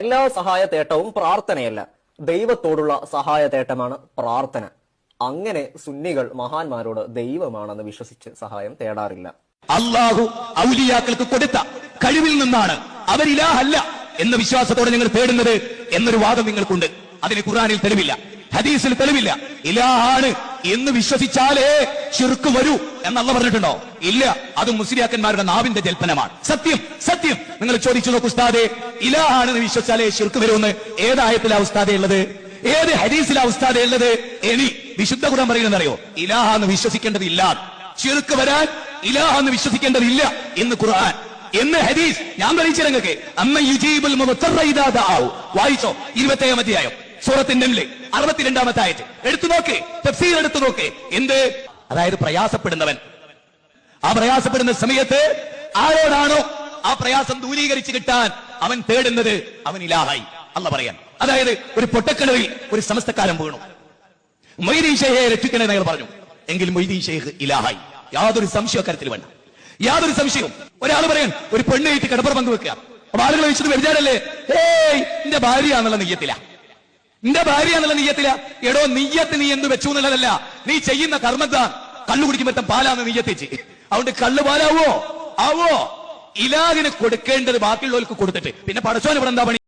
എല്ലാ സഹായ തേട്ടവും പ്രാർത്ഥനയല്ല, ദൈവത്തോടുള്ള സഹായ തേട്ടമാണ് പ്രാർത്ഥന. അങ്ങനെ സുന്നികൾ മഹാന്മാരോട് ദൈവമാണെന്ന് വിശ്വസിച്ച് സഹായം തേടാറില്ല. അള്ളാഹു ഔലിയാക്കൾക്ക് കൊടുത്ത കഴിവിൽ നിന്നാണ് അവരിലാഹല്ല എന്ന വിശ്വാസത്തോടെ നിങ്ങൾ തേടുന്നത് എന്നൊരു വാദം നിങ്ങൾക്കുണ്ട്. അതിന് ഖുർആനിൽ തെളിവില്ല, ഹദീസിൽ തെളിവില്ല. ഇലാഹാണ് എന്ന് വിശ്വസിച്ചാലേ ശിർക്ക് വരൂ എന്നല്ല പറഞ്ഞിട്ടുണ്ടോ? ഇല്ല, അത് മുസ്ലിയാക്കന്മാരുടെ നാവിന്റെ ജൽപ്പനമാണ്. സത്യം സത്യം. നിങ്ങൾ ചോദിച്ചു നോക്കൂ, ഉസ്താദേ ഇലാഹാണെന്ന് വിശ്വസിച്ചാലേ ശിർക്ക് വരുമെന്ന് ഏതായത്തിലാ ഉസ്താദേ ഉള്ളത്? ഏത് ഹദീസിലാ ഉസ്താദേ ഉള്ളത്? ഇനി വിശുദ്ധ ഖുർആൻ പറയുന്നറിയോ? ഇലാഹാന്ന് വിശ്വസിക്കേണ്ടതില്ല, ശിർക്ക് വരാൻ ഇലാഹാന്ന് വിശ്വസിക്കേണ്ടതില്ല എന്ന് ഖുർആൻ, എന്ന് ഹദീസ്. ഞാൻ കഴിച്ചിരങ്ങൾക്ക് അമ്മ യുജീബുൽ മുദ്തറ ഇദാ ദഅഉ വായിച്ചോ? 27-ാം അധ്യായം സൂറത്തിന്റെ 62-ാമത്തെ ആയത്ത് എടുത്തു നോക്ക്, തഫ്സീർ എടുത്തു നോക്ക്. എന്ത്? അതായത് പ്രയാസപ്പെടുന്നവൻ, ആ പ്രയാസപ്പെടുന്ന സമയത്ത് ആരോടാണോ ആ പ്രയാസം ദൂരീകരിച്ച് കിട്ടാൻ അവൻ തേടുന്നത്, അവൻ ഇലാഹായി. അല്ല പറയാൻ, അതായത് ഒരു പൊട്ടക്കിണറിൽ ഒരു സമസ്തക്കാരൻ വീണു, മൊയ്തീൻ ഷെയ്ഖെ രക്ഷിക്കണേ നിങ്ങൾ പറഞ്ഞു, എങ്കിൽ മൊയ്തീൻ ഷെയ്ഖ് ഇലാഹായി. യാതൊരു സംശയക്കാര്യത്തിൽ വേണ്ട, യാതൊരു സംശയവും. ഒരാൾ പറയാൻ ഒരു പെണ്ണായിട്ട് കിടപ്പറ പങ്കുവെക്കുക, അപ്പൊ ആളുകൾ വെച്ചത് വ്യഭിചാരല്ലേ? ഏയ്, എന്റെ ഭാര്യ എന്നുള്ള നെയ്യത്തില, എന്റെ ഭാര്യ എന്നുള്ള നെയ്യത്തില. എടോ, നെയ്യത്ത് നീ എന്ത് വെച്ചു എന്നുള്ളതല്ല, നീ ചെയ്യുന്ന കർമ്മത്താൻ. കള്ളു കുടിക്കുമ്പോ പാലാന്ന് നെയ്യത്തിച്ച്, അതുകൊണ്ട് കള്ളു പാലാവോ? ആവോ? ഇലാഹിന് കൊടുക്കേണ്ടത് ബാക്കിയുള്ളവർക്ക് കൊടുത്തിട്ട് പിന്നെ പടച്ചോൻ ഇവിടെ എന്താ പണി?